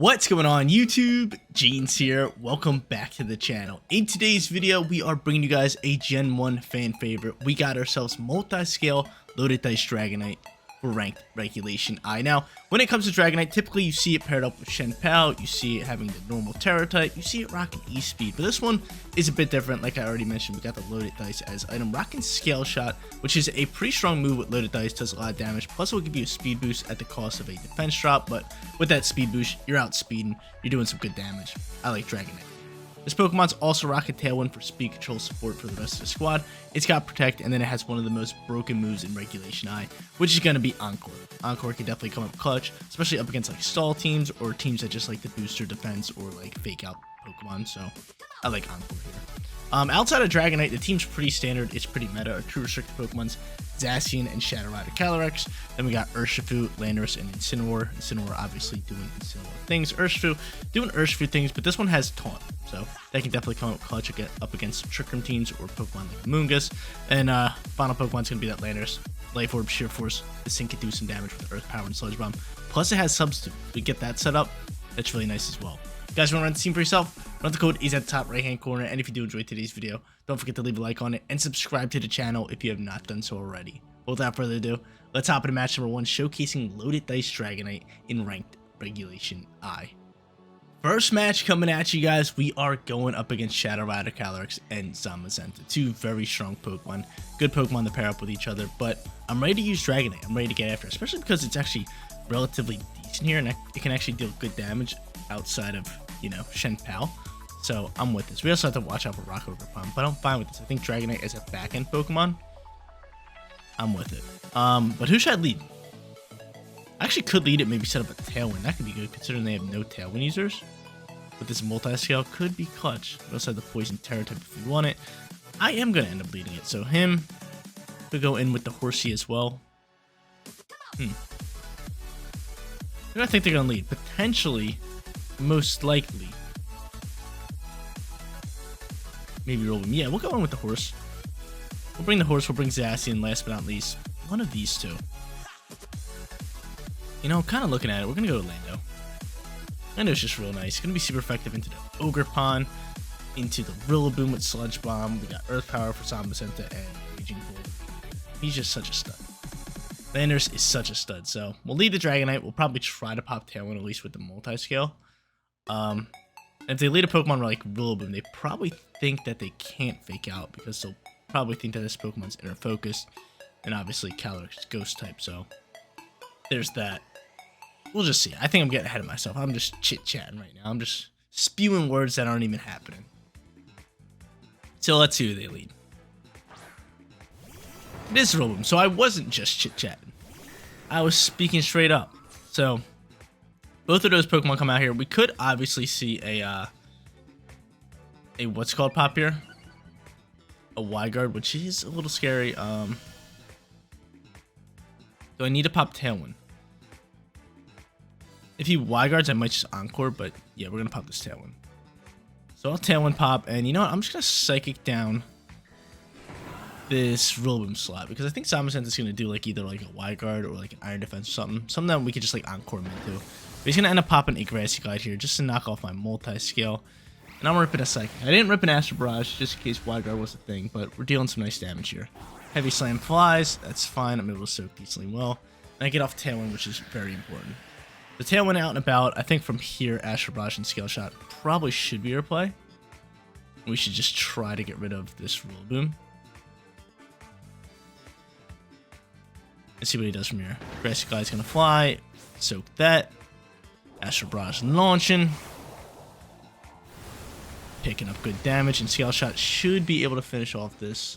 What's going on YouTube? Jeans here. Welcome back to the channel. In today's video, we are bringing you guys a Gen 1 fan favorite. We got ourselves multi-scale loaded dice Dragonite for ranked regulation I. Now, when it comes to Dragonite, typically you see it paired up with Shen Pao, you see it having the normal Terra type, you see it rocking E-Speed, but this one is a bit different. Like I already mentioned, we got the loaded dice as item, rocking Scale Shot, which is a pretty strong move with loaded dice, does a lot of damage, plus it will give you a speed boost at the cost of a defense drop, but with that speed boost, you're out speeding, you're doing some good damage. I like Dragonite. This Pokemon's also rocking Tailwind for speed control support for the rest of the squad. It's got Protect, and then it has one of the most broken moves in Regulation I, which is going to be Encore. Encore can definitely come up clutch, especially up against like stall teams or teams that just like to boost their defense or like fake out Pokemon, so I like Encore here. Outside of Dragonite, the team's pretty standard. It's pretty meta. Our two restricted Pokemon's Zacian and Shadow Rider Calyrex. Then we got Urshifu, Landorus, and Incineroar. Incineroar obviously doing Incineroar things. Urshifu doing Urshifu things, but this one has Taunt, so that can definitely come up clutch up against Trick Room teams or Pokemon like Moongus. And final Pokemon's going to be that Landorus. Life Orb, Sheer Force. This thing can do some damage with Earth Power and Sludge Bomb. Plus it has Substitute. We get that set up. That's really nice as well. You guys want to run the team for yourself? Run the code is at the top right hand corner, and if you do enjoy today's video, don't forget to leave a like on it and subscribe to the channel if you have not done so already. But without further ado, let's hop into match number 1, showcasing loaded dice Dragonite in ranked regulation I. First match coming at you guys, we are going up against Shadow Rider Calyrex and Zamazenta, two very strong Pokemon, good Pokemon to pair up with each other, but I'm ready to use Dragonite. I'm ready to get after it, especially because it's actually relatively decent here and it can actually deal good damage outside of, you know, Shen Pao. So I'm with this. We also have to watch out for Rock Over Palm, but I'm fine with this. I think Dragonite is a back-end Pokemon. I'm with it. But who should I lead? I actually could lead it, maybe set up a Tailwind. That could be good considering they have no Tailwind users. But this multi-scale could be clutch. We also have the Poison Terra type if we want it. I am going to end up leading it. So him could go in with the Horsey as well. Who do I think they're going to lead? Potentially, most likely. Maybe roll him. Yeah, we'll go in with the horse. We'll bring the horse, we'll bring Zacian, last but not least, one of these two. You know, kind of looking at it, we're going to go to Lando. Lando's just real nice. It's going to be super effective into the Ogre Pond, into the Rillaboom with Sludge Bomb. We got Earth Power for Zamazenta and Raging Bull. He's just such a stud. Landorus is such a stud, so we'll lead the Dragonite. We'll probably try to pop Tailwind, at least with the multi-scale. And if they lead a Pokemon like Rillaboom, they probably think that they can't fake out because they'll probably think that this Pokemon's inner focused, and obviously Calyrex is Ghost type, so there's that. We'll just see. I think I'm getting ahead of myself. I'm just chit-chatting right now. I'm just spewing words that aren't even happening. So let's see who they lead. It is Rillaboom, so I wasn't just chit-chatting. I was speaking straight up. So both of those Pokemon come out here. We could obviously see a what's called pop here? A Y-Guard, which is a little scary. Do I need to pop Tailwind? If he Y-Guards, I might just Encore, but yeah, we're going to pop this Tailwind. So I'll Tailwind pop, and you know what? I'm just going to Psychic down this Rillaboom slot, because I think Zamazenta is going to do like either like a Y-Guard or like an Iron Defense or something. Something that we could just like Encore him into. But he's going to end up popping a Grassy Glide here just to knock off my multi-scale. And I'm ripping a Psychic. I didn't rip an Astral Barrage just in case Y-Guard was a thing, but we're dealing some nice damage here. Heavy Slam flies. That's fine. I'm able to soak decently well. And I get off Tailwind, which is very important. The Tailwind out and about, I think from here, Astral Barrage and Scale Shot probably should be our play. We should just try to get rid of this Rillaboom. Let's see what he does from here. Grassy Glide's going to fly. Soak that. Astral Barrage launching. Picking up good damage, and Scale Shot should be able to finish off this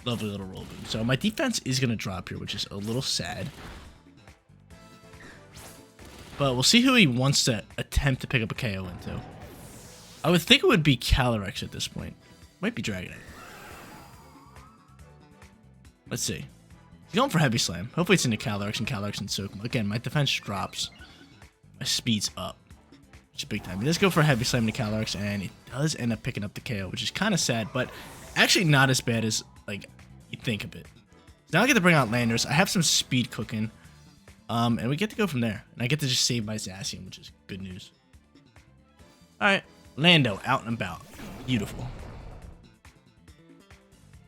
lovely little Rillaboom. So my defense is going to drop here, which is a little sad. But we'll see who he wants to attempt to pick up a KO into. I would think it would be Calyrex at this point. Might be Dragonite. Let's see. He's going for Heavy Slam. Hopefully it's into Calyrex and Calyrex and Soak. Again, my defense drops. My speed's up. Which is big time. He does go for a Heavy Slam to Calyrex, and it does end up picking up the KO, which is kind of sad, but actually not as bad as like you think of it. So now I get to bring out Landorus. I have some speed cooking. And we get to go from there. And I get to just save my Zacian, which is good news. Alright, Lando out and about. Beautiful.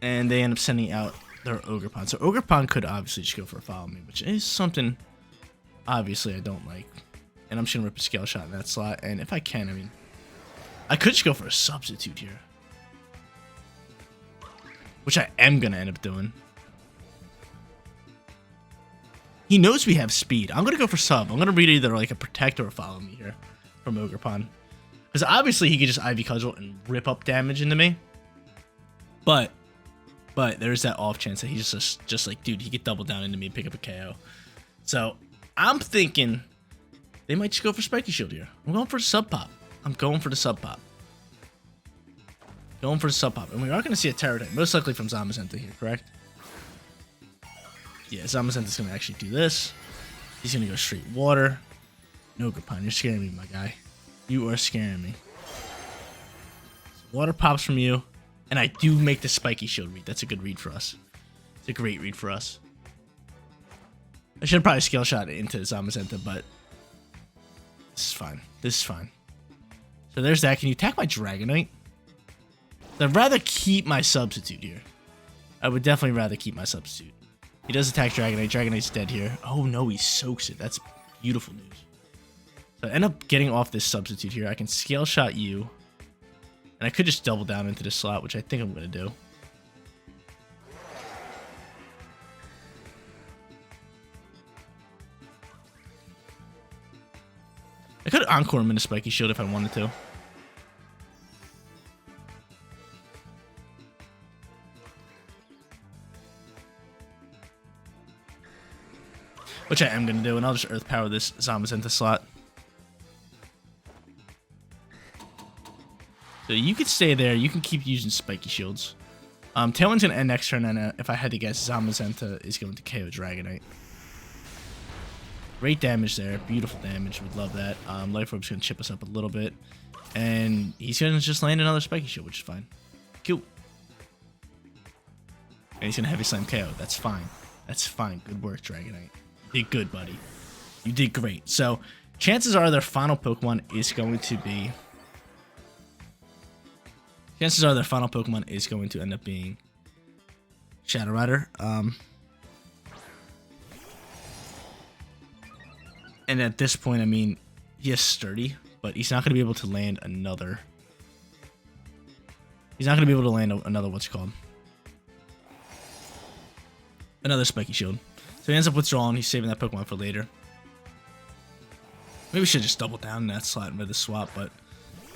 And they end up sending out their Ogerpon. So Ogerpon could obviously just go for a follow me, which is something obviously I don't like. And I'm just going to rip a Scale Shot in that slot. And if I can, I mean, I could just go for a substitute here, which I am going to end up doing. He knows we have speed. I'm going to go for sub. I'm going to read either like a protect or a follow me here from Ogerpon. Because obviously he could just Ivy Cudgel and rip up damage into me. But there's that off chance that he's just like, dude, he could double down into me and pick up a KO. So I'm thinking they might just go for Spiky Shield here. I'm going for a sub pop. I'm going for the sub pop. Going for the sub pop. And we are going to see a Terror type, most likely from Zamazenta here, correct? Yeah, Zamazenta's going to actually do this. He's going to go straight water. No, Ogerpon, you're scaring me, my guy. You are scaring me. So water pops from you. And I do make the Spiky Shield read. That's a good read for us. It's a great read for us. I should have probably Scale Shot into Zamazenta, but this is fine. This is fine. So there's that. Can you attack my Dragonite? I'd rather keep my substitute here. I would definitely rather keep my substitute. He does attack Dragonite. Dragonite's dead here. Oh no, he soaks it. That's beautiful news. So I end up getting off this substitute here. I can Scale Shot you. And I could just double down into the slot, which I think I'm going to do. I could Encore him into Spiky Shield if I wanted to. Which I am going to do, and I'll just Earth Power this Zamazenta slot. So you could stay there. You can keep using Spiky Shields. Tailwind's going to end next turn, and if I had to guess, Zamazenta is going to KO Dragonite. Great damage there. Beautiful damage. We'd love that. Life Orb's going to chip us up a little bit. And he's going to just land another Spiky Shield, which is fine. Cool. And he's going to Heavy Slam KO. That's fine. That's fine. Good work, Dragonite. You did good, buddy. You did great. So, chances are their final Pokemon is going to be... Chances are their final Pokemon is going to end up being Shadow Rider. And at this point, I mean, he is sturdy, but he's not going to be able to land another. He's not going to be able to land another, what's it called? Another Spiky Shield. So he ends up withdrawing. He's saving that Pokemon for later. Maybe we should just double down in that slot with the swap, but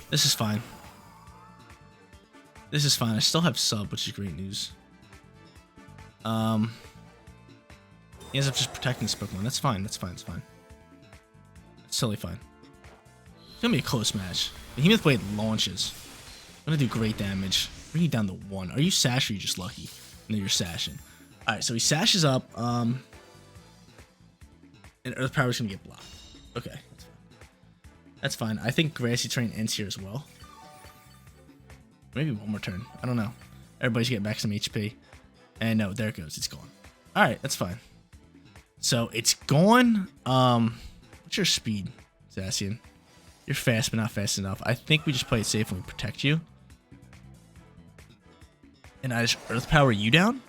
this is fine. This is fine. I still have sub, which is great news. He ends up just protecting this Pokemon. That's fine. That's fine. It's fine. It's totally fine. It's going to be a close match. Behemoth Blade launches. Going to do great damage. Bring you down to 1. Are you sash or are you just lucky? No, you're sashing. Alright, so he sashes up. And Earth Power is going to get blocked. Okay. That's fine. That's fine. I think Grassy Terrain ends here as well. Maybe one more turn. I don't know. Everybody's getting back some HP. And no, there it goes. It's gone. Alright, that's fine. So, it's gone. What's your speed, Zacian? You're fast, but not fast enough. I think we just play it safe and we protect you. And I just Earth Power you down?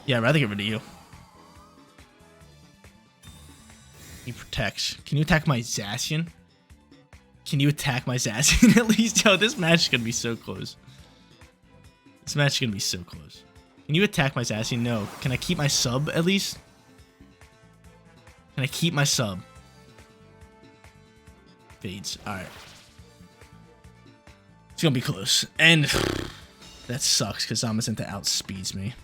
Yeah, I'd rather get rid of you. He protects. Can you attack my Zacian? Can you attack my Zacian at least? Yo, this match is going to be so close. This match is going to be so close. Can you attack my Zacian? No. Can I keep my sub at least? Can I keep my sub? Fades. Alright. It's going to be close. And that sucks because Zamazenta outspeeds me.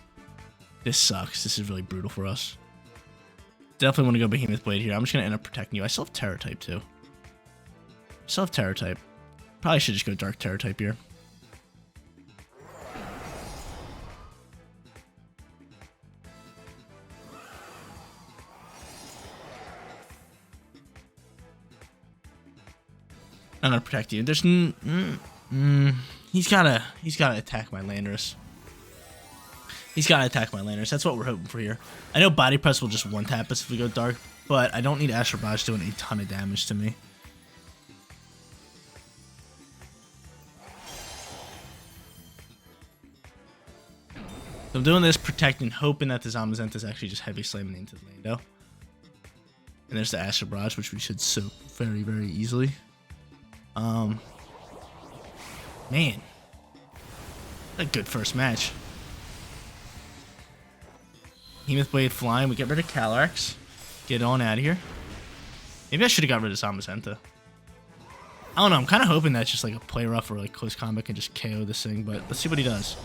This sucks. This is really brutal for us. Definitely want to go Behemoth Blade here. I'm just going to end up protecting you. I still have Terror type too. Still have Terror type. Probably should just go Dark Terror type here. I'm gonna protect you. There's he's gotta attack my Landorus. He's gotta attack my Landorus. That's what we're hoping for here. I know Body Press will just one tap us if we go Dark, but I don't need Astral Barrage doing a ton of damage to me. So I'm doing this, protecting, hoping that the Zamazenta is actually just heavy slamming into the Lando. And there's the Astral Barrage, which we should soak very, very easily. Man. A good first match. Behemoth Blade flying, we get rid of Calyrex. Get on out of here. Maybe I should have got rid of Zamazenta. I don't know, I'm kind of hoping that's just like a play rough or like close combat can just KO this thing, but let's see what he does.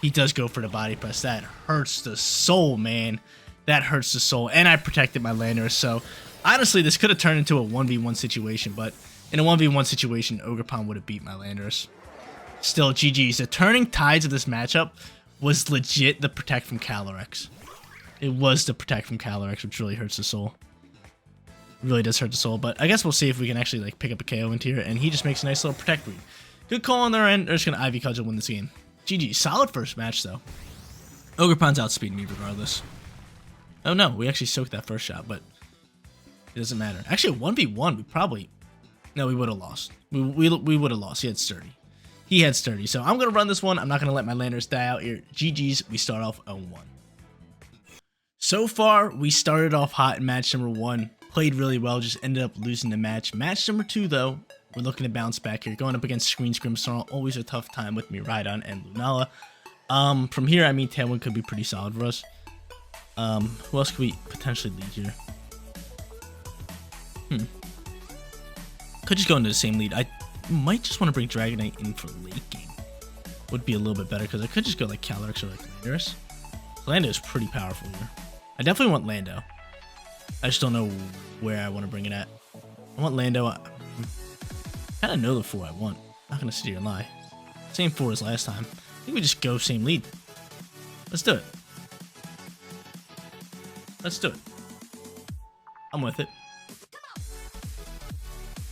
He does go for the body press. That hurts the soul, man. That hurts the soul. And I protected my Landorus, so honestly, this could have turned into a 1v1 situation, but in a 1v1 situation, Ogerpon would have beat my Landorus. Still, GG's. The turning tides of this matchup was legit the protect from Calyrex. It was the protect from Calyrex, which really hurts the soul. It really does hurt the soul, but I guess we'll see if we can actually like pick up a KO into here, and he just makes a nice little protect read. Good call on their end. They're just going to Ivy Cudgel win this game. GG. Solid first match, though. Ogerpon's outspeeding me regardless. Oh no, we actually soaked that first shot, but it doesn't matter. Actually, a 1v1, we probably... No, we would have lost. We would have lost. He had sturdy. He had sturdy. So I'm going to run this one. I'm not going to let my Landorus die out here. GG's. We start off 0-1. So far, we started off hot in match number 1. Played really well. Just ended up losing the match. Match number 2, though, we're looking to bounce back here. Going up against Screen Scrim Snarl. Always a tough time with Miraidon and Lunala. From here, I mean, Tailwind could be pretty solid for us. Who else could we potentially lead here? Could just go into the same lead. I might just want to bring Dragonite in for late game. Would be a little bit better because I could just go like Calyrex or like Landorus. Lando is pretty powerful here. I definitely want Lando. I just don't know where I want to bring it at. I want Lando. I kind of know the 4 I want. Not going to sit here and lie. Same 4 as last time. I think we just go same lead. Let's do it. Let's do it. I'm with it.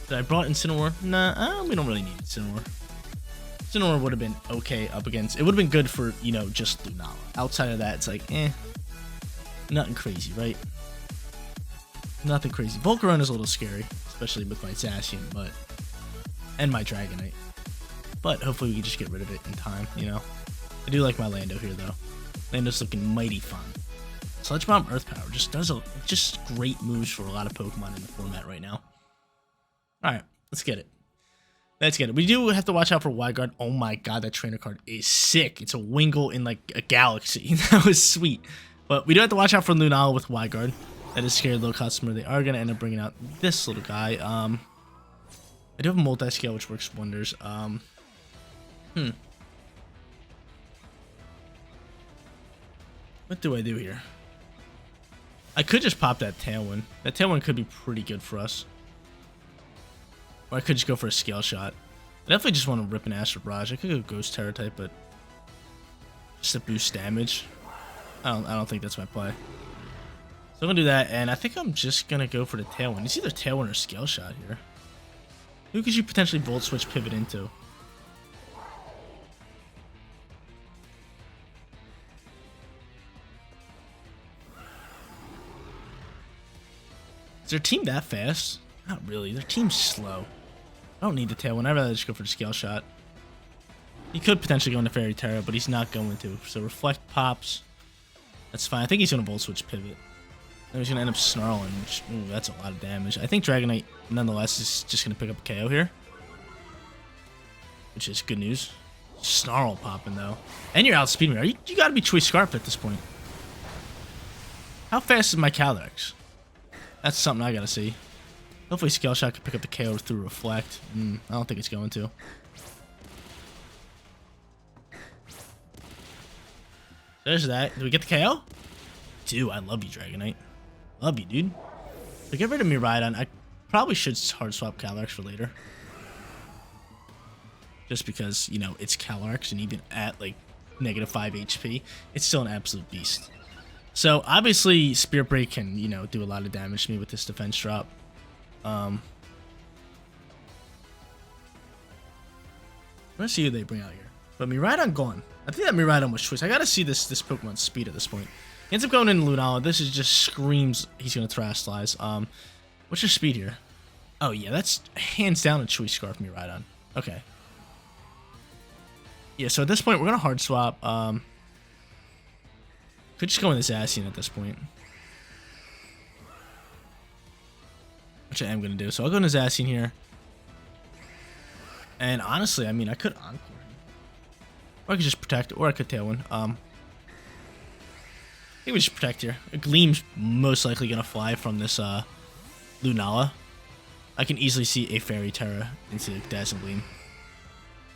Did I brought Incineroar? Nah, we don't really need Incineroar. Incineroar would have been okay up against... It would have been good for, you know, just Lunala. Outside of that, it's like, nothing crazy, right? Nothing crazy. Volcarona is a little scary, especially with my Zacian, but... And my Dragonite. But hopefully we can just get rid of it in time, you know? I do like my Lando here, though. Lando's looking mighty fun. Sludge Bomb Earth Power just does just great moves for a lot of Pokemon in the format right now. Alright, let's get it. Let's get it. We do have to watch out for Wide Guard. Oh my god, that trainer card is sick. It's a Wingull in like a galaxy. That was sweet. But we do have to watch out for Lunala with Wide Guard. That is scared little customer. They are going to end up bringing out this little guy. I do have a multi-scale which works wonders. What do I do here? I could just pop that Tailwind. That Tailwind could be pretty good for us. Or I could just go for a Scale Shot. I definitely just want to rip an Astral Barrage. I could go Ghost Terror type, but just to boost damage. I don't think that's my play. So I'm gonna do that, and I think I'm just gonna go for the Tailwind. It's either Tailwind or Scale Shot here. Who could you potentially Volt Switch pivot into? Is their team that fast? Not really. Their team's slow. I don't need the Tailwind. I'd rather just go for the Scale Shot. He could potentially go into Fairy Terra, but he's not going to. So Reflect pops. That's fine. I think he's going to Volt Switch pivot. Then he's going to end up snarling. Which, ooh, that's a lot of damage. I think Dragonite, nonetheless, is just going to pick up a KO here. Which is good news. Snarl popping, though. And you're outspeeding me. You got to be Choice Scarf at this point. How fast is my Calyrex? That's something I got to see. Hopefully Scale Shot can pick up the KO through Reflect. I don't think it's going to. There's that. Do we get the KO? Dude, I love you, Dragonite. Love you, dude. So get rid of Miraidon. I probably should hard swap Calyrex for later. Just because, you know, it's Calyrex, and even at, like, -5 HP, it's still an absolute beast. So, obviously, Spirit Break can, you know, do a lot of damage to me with this defense drop. Let's see who they bring out here. But Miraidon gone. I think that Miraidon was choice. I gotta see this Pokemon's speed at this point. He ends up going into Lunala. This is just screams he's gonna Terastallize. What's your speed here? Oh yeah, that's hands down a Choice Scarf Miraidon. Okay. Yeah, so at this point we're gonna hard swap. Could just go in this Zacian at this point. Which I am gonna do. So I'll go into Zacian here. And honestly, I mean I could Encore him. Or I could just protect, or I could Tailwind. I think we just protect here. A Gleam's most likely gonna fly from this Lunala. I can easily see a Fairy Terra into Dazzling Gleam.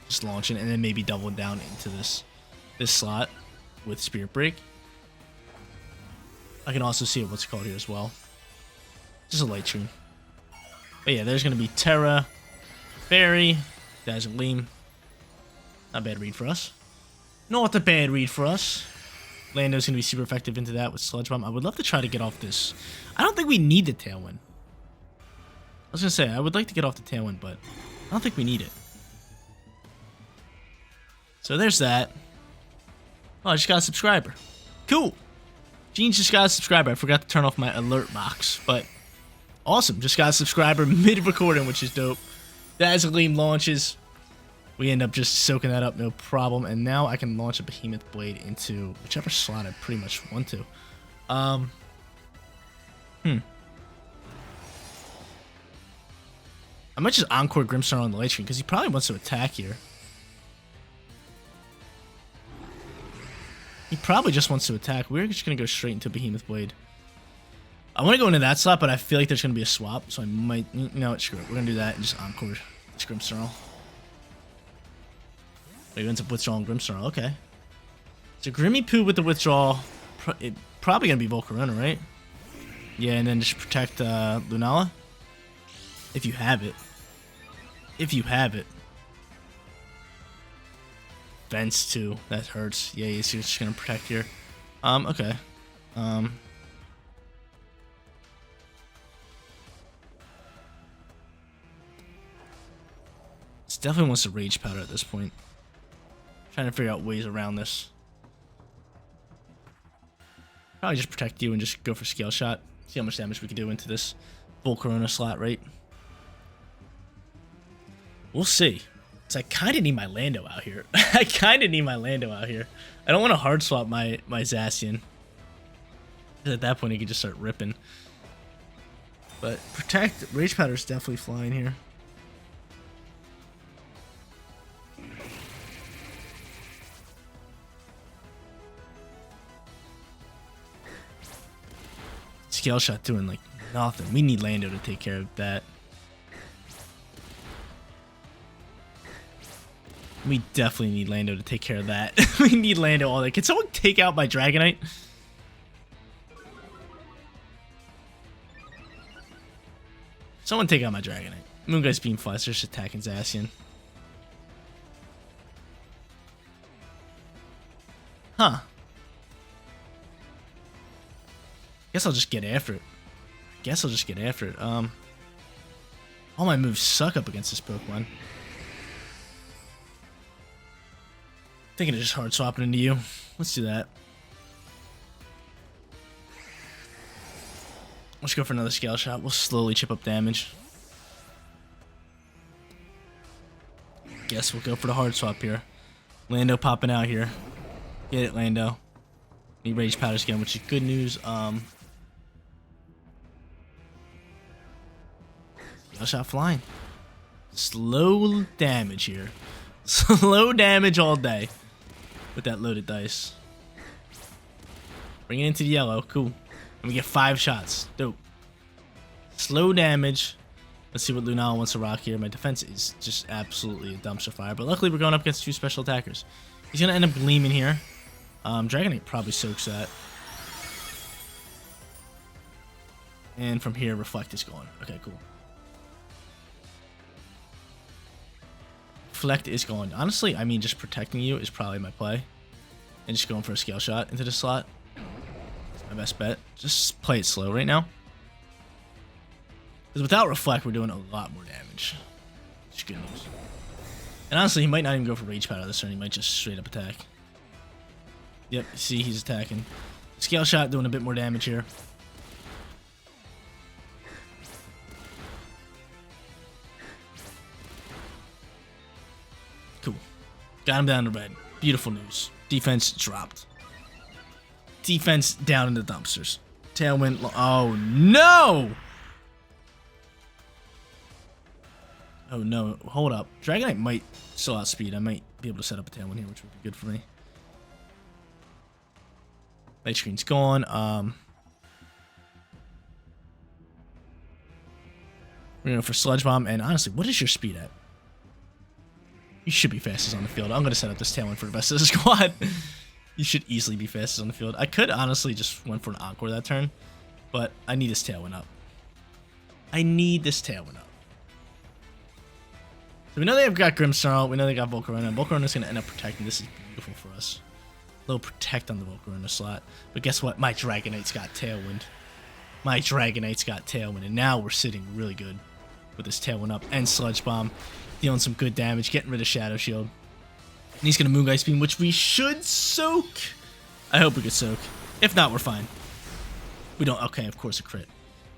Just launching, and then maybe doubling down into this slot with Spirit Break. I can also see what's called here as well. Just a Light Stream. But yeah, there's gonna be Terra, Fairy, Dazzling Gleam. Not a bad read for us. Not a bad read for us. Lando's going to be super effective into that with Sludge Bomb. I would love to try to get off this. I don't think we need the Tailwind. I was going to say, I would like to get off the Tailwind, but I don't think we need it. So there's that. Oh, I just got a subscriber. Cool. Gene's just got a subscriber. I forgot to turn off my alert box, but awesome. Just got a subscriber mid-recording, which is dope. Dazzling Gleam launches. We end up just soaking that up, no problem. And now I can launch a Behemoth Blade into whichever slot I pretty much want to. I might just Encore Grimmsnarl on the late screen because he probably wants to attack here. He probably just wants to attack. We're just going to go straight into Behemoth Blade. I want to go into that slot, but I feel like there's going to be a swap. So I might... No, screw it. We're going to do that and just Encore this Grimmsnarl. He ends up withdrawing Grimmsnarl. Okay. So Grimmy Poo with the withdrawal. Probably going to be Volcarona, right? Yeah, and then just protect Lunala. If you have it. If you have it. Fence too. That hurts. Yeah, he's just going to protect here. Okay. This definitely wants to Rage Powder at this point. Trying to figure out ways around this. Probably just protect you and just go for Scale Shot. See how much damage we can do into this Volcarona slot, right? We'll see. So I kind of need my Lando out here. I kind of need my Lando out here. I don't want to hard swap my Zacian. At that point, he could just start ripping. But protect. Rage Powder is definitely flying here. Scale Shot doing like nothing. We need Lando to take care of that. We definitely need Lando to take care of that. We need Lando all day. Can someone take out my Dragonite? Someone take out my Dragonite. Moonguy's Beam Flies, just attacking Zacian. Huh. Guess I'll just get after it. All my moves suck up against this Pokemon. Thinking of just hard swapping into you. Let's do that. Let's go for another Scale Shot. We'll slowly chip up damage. Guess we'll go for the hard swap here. Lando popping out here. Get it, Lando. Need Rage Powders again, which is good news. Scale Shot flying. Slow damage here. Slow damage all day. With that loaded dice. Bring it into the yellow. Cool. And we get 5 shots. Dope. Slow damage. Let's see what Lunala wants to rock here. My defense is just absolutely a dumpster fire. But luckily we're going up against 2 special attackers. He's going to end up Gleaming here. Dragonite probably soaks that. And from here, Reflect is going. Okay, cool. Reflect is going. Honestly, I mean, just protecting you is probably my play. And just going for a Scale Shot into the slot. That's my best bet. Just play it slow right now. Because without Reflect, we're doing a lot more damage. Which is good news. And honestly, he might not even go for Rage Powder this turn. He might just straight up attack. Yep, see, he's attacking. Scale Shot doing a bit more damage here. Cool. Got him down to red. Beautiful news. Defense dropped. Defense down in the dumpsters. Tailwind. Oh, no! Oh, no. Hold up. Dragonite might still outspeed. I might be able to set up a Tailwind here, which would be good for me. Light screen's gone. We're going for Sludge Bomb. And honestly, what is your speed at? You should be fastest on the field. I'm going to set up this Tailwind for the rest of the squad. You should easily be fastest on the field. I could honestly just went for an Encore that turn, but I need this Tailwind up. I need this Tailwind up. So we know they've got Grimmsnarl. We know they got Volcarona. Volcarona's going to end up protecting. This is beautiful for us. A little protect on the Volcarona slot. But guess what? My Dragonite's got Tailwind. My Dragonite's got Tailwind. And now we're sitting really good with this Tailwind up and Sludge Bomb. Dealing some good damage. Getting rid of Shadow Shield. And he's going to Moongeist Beam, which we should soak. I hope we could soak. If not, we're fine. We don't. Okay, of course a crit.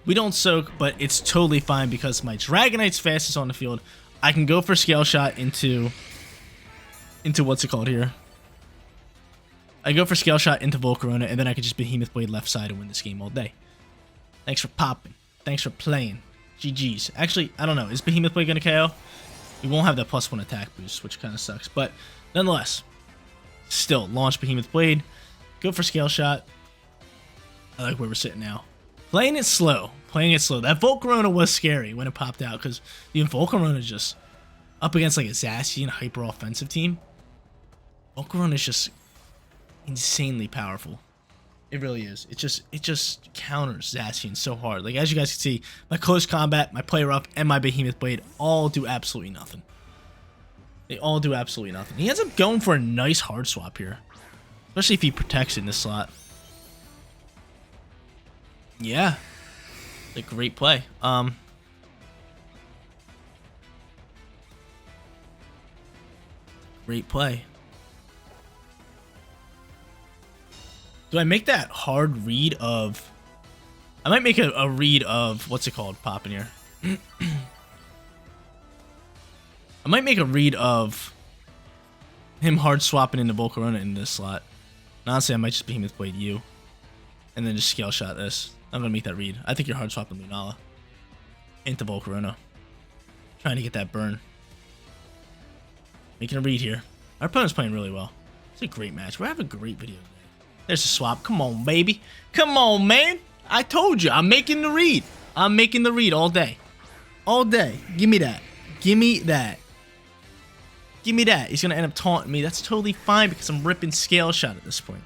We don't soak, but it's totally fine because my Dragonite's fastest on the field. I can go for Scale Shot into what's it called here? I go for Scale Shot into Volcarona, and then I could just Behemoth Blade left side and win this game all day. Thanks for popping. Thanks for playing. GG's. Actually, I don't know. Is Behemoth Blade going to KO? We won't have that +1 attack boost, which kind of sucks. But nonetheless, still, launch Behemoth Blade. Go for Scale Shot. I like where we're sitting now. Playing it slow. Playing it slow. That Volcarona was scary when it popped out, because even Volcarona is just up against like a Zacian hyper-offensive team. Volcarona is just insanely powerful. It really is. It just counters Zacian so hard. Like, as you guys can see, my close combat, my play rough, and my Behemoth Blade all do absolutely nothing. They all do absolutely nothing. He ends up going for a nice hard swap here. Especially if he protects it in this slot. Yeah. A great play. Great play. Do I make that hard read of... I might make a read of... What's it called? Popping here. I might make a read of him hard swapping into Volcarona in this slot. And honestly, I might just Behemoth Blade you. And then just Scale Shot this. I'm going to make that read. I think you're hard swapping Lunala into Volcarona. Trying to get that burn. Making a read here. Our opponent's playing really well. It's a great match. We're having a great video today. There's a swap. Come on, baby. Come on, man. I told you. I'm making the read. I'm making the read all day. All day. Give me that. Give me that. Give me that. He's going to end up taunting me. That's totally fine because I'm ripping Scale Shot at this point.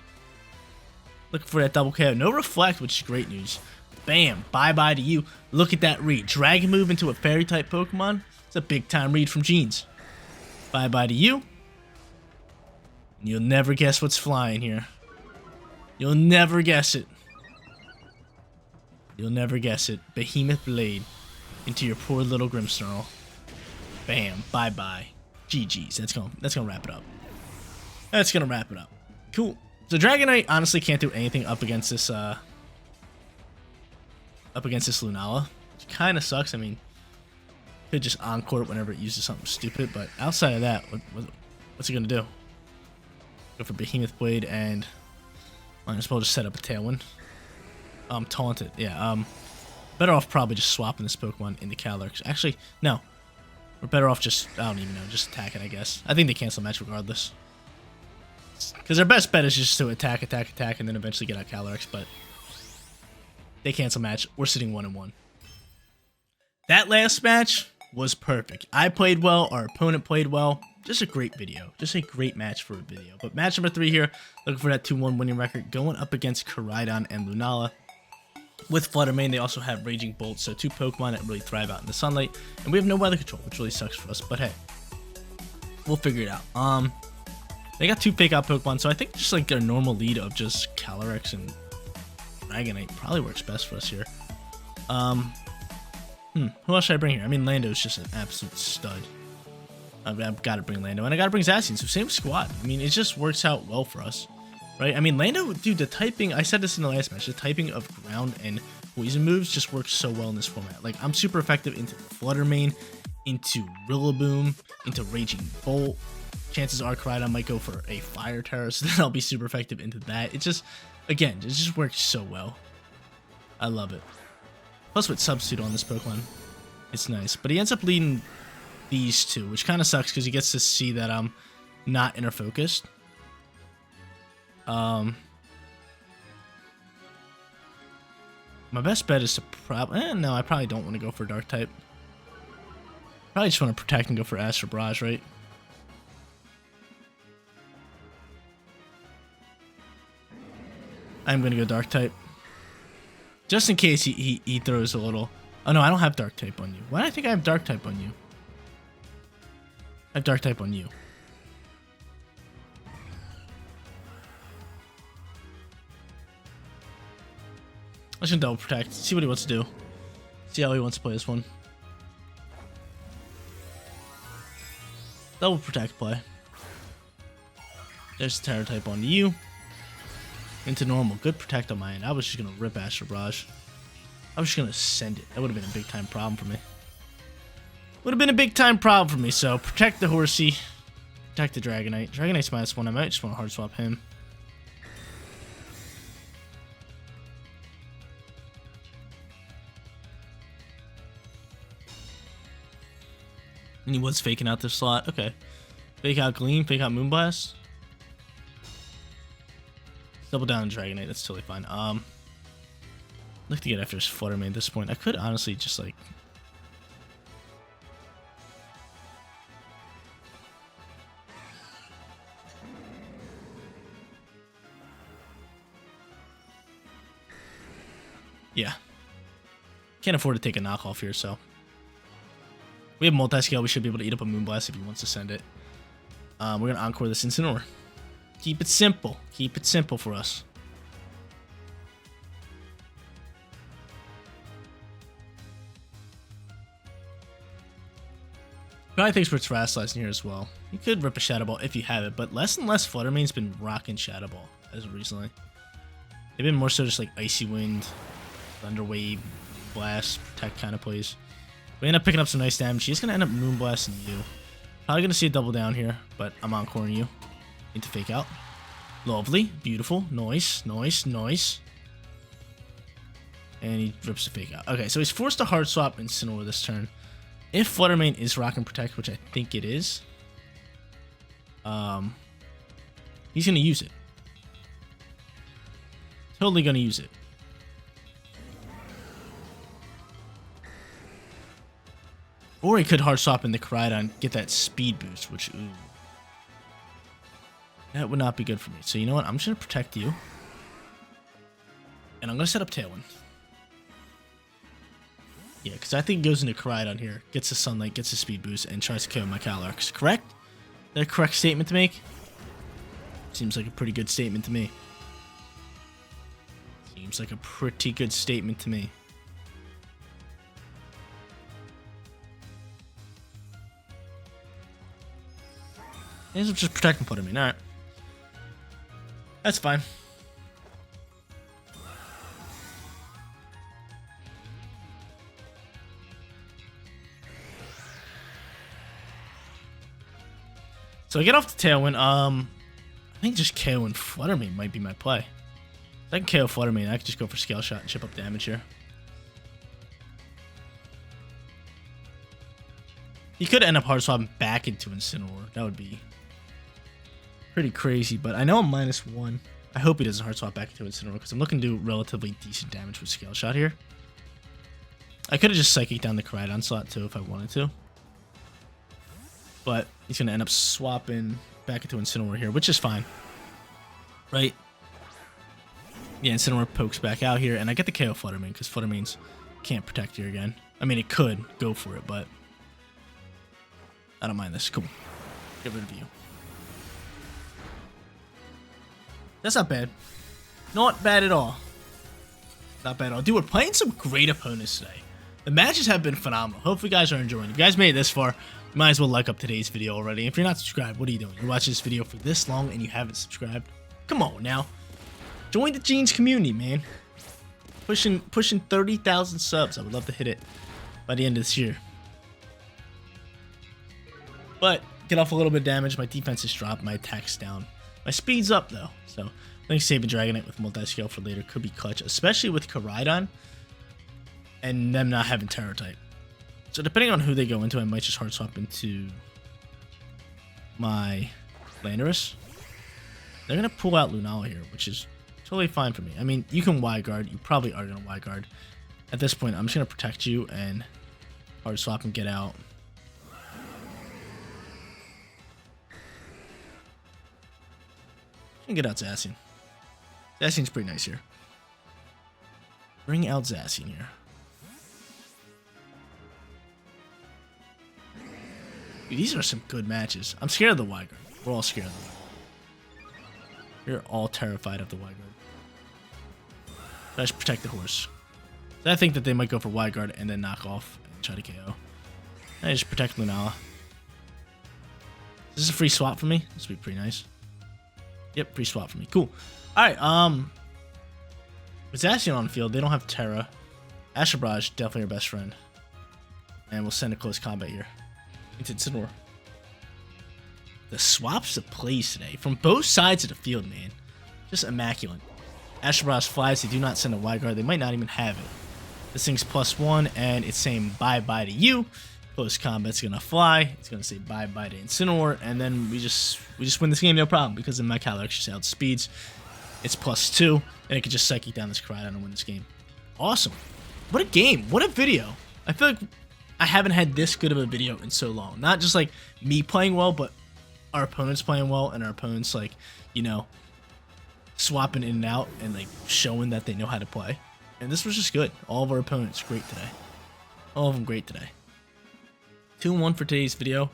Looking for that double KO. No Reflect, which is great news. Bam. Bye-bye to you. Look at that read. Dragon move into a Fairy-type Pokemon. It's a big-time read from Jeans. Bye-bye to you. And you'll never guess what's flying here. You'll never guess it. You'll never guess it. Behemoth Blade into your poor little Grimmsnarl. Bam. Bye-bye. GG's. That's gonna wrap it up. That's gonna wrap it up. Cool. So Dragonite honestly can't do anything up against this Lunala. Which kind of sucks. I mean, could just Encore it whenever it uses something stupid, but outside of that, what's it gonna do? Go for Behemoth Blade and might as well just set up a Tailwind. Taunted. Yeah, better off probably just swapping this Pokemon into Calyrex. Actually, no. We're better off just, I don't even know, just attacking, I guess. I think they cancel match regardless. Because their best bet is just to attack, and then eventually get out Calyrex, but they cancel match. We're sitting 1-1. That last match was perfect. I played well, our opponent played well. Just a great video. Just a great match for a video. But match number 3 here, looking for that 2-1 winning record, going up against Koraidon and Lunala. With Flutter Mane, they also have Raging Bolt, so 2 Pokemon that really thrive out in the sunlight. And we have no weather control, which really sucks for us, but hey. We'll figure it out. They got 2 fake out Pokemon, so I think just like their normal lead of just Calyrex and Dragonite probably works best for us here. Who else should I bring here? I mean, Lando's just an absolute stud. I've got to bring Lando, and I got to bring Zacian, so same squad. I mean, it just works out well for us. right? I mean, Lando, dude, the typing, I said this in the last match, the typing of ground and poison moves just works so well in this format. Like, I'm super effective into Flutter Mane, into Rillaboom, into Raging Bolt. Chances are Koraidon might go for a Fire Terror, so then I'll be super effective into that. It just, again, it just works so well. I love it. Plus with Substitute on this Pokemon, it's nice. But he ends up leading these two, which kind of sucks because he gets to see that I'm not inner focused. My best bet is to probably... no, I probably don't want to go for Dark type. Probably just want to protect and go for Astral Barrage, right? I'm going to go Dark type. Just in case he throws a little... oh no, I don't have Dark type on you. Why do I think I have Dark type on you? I have Dark type on you. Let's just double protect. See what he wants to do. See how he wants to play this one. Double protect play. There's the Terror type on you. Into normal. Good protect on my end. I was just going to rip Astral Barrage. I was just going to send it. That would have been a big time problem for me. Would have been a big time problem for me. So protect the Horsey. Protect the Dragonite. Dragonite's -1. I might just want to hard swap him. And he was faking out this slot. Okay. Fake out Gleam, fake out Moonblast. Double down on Dragonite, that's totally fine. Look to get after his Flutter Mane at this point. I could honestly just like... yeah. Can't afford to take a knockoff here, so... we have multi-scale. We should be able to eat up a Moonblast if he wants to send it. We're going to Encore this Incineroar. Keep it simple. Keep it simple for us. Probably thinks for its Rassless in here as well. You could rip a Shadow Ball if you have it, but less and less Flutter Mane's been rocking Shadow Ball as of recently. They've been more so just like Icy Wind, Thunder Wave, Blast, Protect kind of plays. We end up picking up some nice damage. He's going to end up Moonblasting you. Probably going to see a double down here, but I'm Encoring you into Fake Out. Lovely. Beautiful. Nice. Nice. Nice. And he rips the Fake Out. Okay, so he's forced to Hard Swap Incineroar this turn. If Flutter Mane is Rock and Protect, which I think it is, he's going to use it. Totally going to use it. Or he could hard swap in the Koraidon, get that speed boost, which, ooh. That would not be good for me. So you know what? I'm just going to protect you. And I'm going to set up Tailwind. Yeah, because I think he goes into Koraidon here, gets the Sunlight, gets the speed boost, and tries to kill my Calyrex. Correct? Is that a correct statement to make? Seems like a pretty good statement to me. Seems like a pretty good statement to me. Ends up just protecting Flutter Mane. Alright. That's fine. So I get off the Tailwind. I think just KO and Flutter Mane might be my play. If I can KO Flutter Mane, I can just go for Scale Shot and chip up damage here. He could end up hard swapping back into Incineroar. That would be pretty crazy, but I know I'm -1. I hope he doesn't hard swap back into Incineroar because I'm looking to do relatively decent damage with Scale Shot here. I could have just Psychic down the Koraidon slot too if I wanted to. But he's going to end up swapping back into Incineroar here, which is fine. Right? Yeah, Incineroar pokes back out here, and I get the KO Flutter Mane because Flutter Mane's can't protect here again. I mean, it could go for it, but I don't mind this. Cool. Get rid of you. That's not bad. Not bad at all. Not bad at all. Dude, we're playing some great opponents today. The matches have been phenomenal. Hopefully you guys are enjoying. If you guys made it this far, you might as well like up today's video already. If you're not subscribed, what are you doing? You're watching this video for this long and you haven't subscribed? Come on now. Join the Genes community, man. Pushing 30,000 subs. I would love to hit it by the end of this year. But get off a little bit of damage. My defense is dropped. My attack's down. My speed's up though. So I think saving Dragonite with multi-scale for later could be clutch, especially with Koraidon and them not having Terra type. So depending on who they go into, I might just hard swap into my Landorus. They're gonna pull out Lunala here, which is totally fine for me. I mean, you can Y guard. You probably are gonna Y guard. At this point, I'm just gonna protect you and hard swap and get out. And get out Zacian. Zacian's pretty nice here. Bring out Zacian here. Dude, these are some good matches. I'm scared of the Y guard. We're all scared of the Y guard. You're all terrified of the Y guard. I just protect the horse. So I think that they might go for Y guard and then knock off and try to KO. I just protect Lunala. Is this a free swap for me? This would be pretty nice. Yep, free swap for me. Cool. Alright, with Zacian on the field, they don't have Terra. Astral Barrage, definitely our best friend. And we'll send a close combat here into Incineroar. The swaps of plays today from both sides of the field, man. Just immaculate. Astral Barrage flies, they do not send a Y guard. They might not even have it. This thing's +1, and it's saying bye-bye to you. Close combat's gonna fly. It's gonna say bye-bye to Incineroar, and then we just win this game, no problem, because then my Calyrex outspeeds. It's +2, and it can just Psychic down this Koraidon and win this game. Awesome. What a game. What a video. I feel like I haven't had this good of a video in so long. Not just like me playing well, but our opponents playing well, and our opponents, like, you know, swapping in and out and like showing that they know how to play. And this was just good. All of our opponents great today. All of them great today. 2-1 for today's video.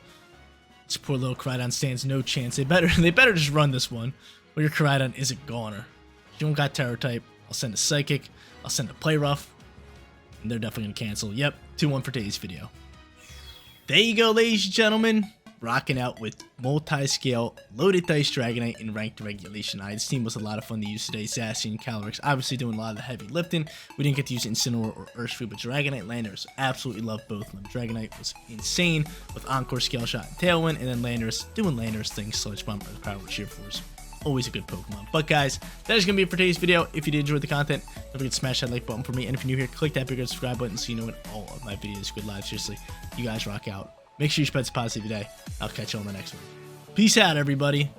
This poor little Koraidon stands no chance. They better just run this one, or your Koraidon is a goner. If you don't got Terror type, I'll send a Psychic, I'll send a Play Rough, and they're definitely gonna cancel. Yep, 2-1 for today's video. There you go, ladies and gentlemen. Rocking out with multi-scale loaded dice Dragonite in ranked regulation. This team was a lot of fun to use today. Zacian, Calyrex, obviously doing a lot of the heavy lifting. We didn't get to use Incineroar or Urshifu, but Dragonite, Landorus, absolutely love both of them. Dragonite was insane with Encore, Scale Shot, and Tailwind, and then Landorus doing Landorus things, Sludge Bomb, or Power with Sheer Force. Always a good Pokemon. But guys, that is going to be it for today's video. If you did enjoy the content, don't forget to smash that like button for me. And if you're new here, click that bigger subscribe button so you know when all of my videos go live. Seriously, you guys rock out. Make sure you spread some positivity today. I'll catch you on the next one. Peace out, everybody.